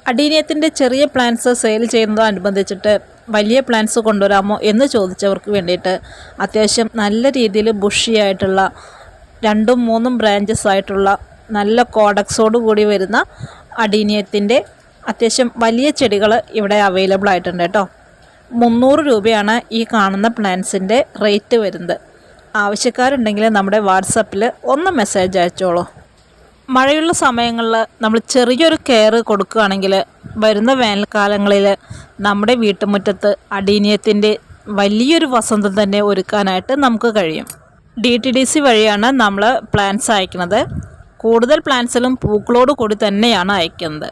അഡീനിയത്തിൻ്റെ ചെറിയ plants sale ചെയ്യുന്നതോടനുബന്ധിച്ചിട്ട് വലിയ plants കൊണ്ടുവരാമോ എന്ന് ചോദിച്ചവർക്ക് വേണ്ടിയിട്ട് അത്യാവശ്യം നല്ല രീതിയിൽ ബുഷിയായിട്ടുള്ള 2-3 ബ്രാഞ്ചസ് ആയിട്ടുള്ള നല്ല കോഡക്സോട് കൂടി വരുന്ന അഡീനിയത്തിൻ്റെ അത്യാവശ്യം വലിയ ചെടികൾ ഇവിടെ അവൈലബിൾ ആയിട്ടുണ്ട് കേട്ടോ. 300 രൂപയാണ് ഈ കാണുന്ന പ്ലാന്റ്സിൻ്റെ റേറ്റ് വരുന്നത്. ആവശ്യക്കാരുണ്ടെങ്കിൽ നമ്മുടെ വാട്സപ്പിൽ ഒന്ന് മെസ്സേജ് അയച്ചോളൂ. മഴയുള്ള സമയങ്ങളിൽ നമ്മൾ ചെറിയൊരു കെയർ കൊടുക്കുകയാണെങ്കിൽ വരുന്ന വേനൽക്കാലങ്ങളിൽ നമ്മുടെ വീട്ടുമുറ്റത്ത് അഡീനിയത്തിൻ്റെ വലിയൊരു വസന്തം തന്നെ ഒരുക്കാനായിട്ട് നമുക്ക് കഴിയും. DTDC വഴിയാണ് നമ്മൾ പ്ലാന്റ്സ് അയക്കുന്നത്. കൂടുതൽ പ്ലാന്റ്സിലും പൂക്കളോട് കൂടി തന്നെയാണ് അയക്കുന്നത്.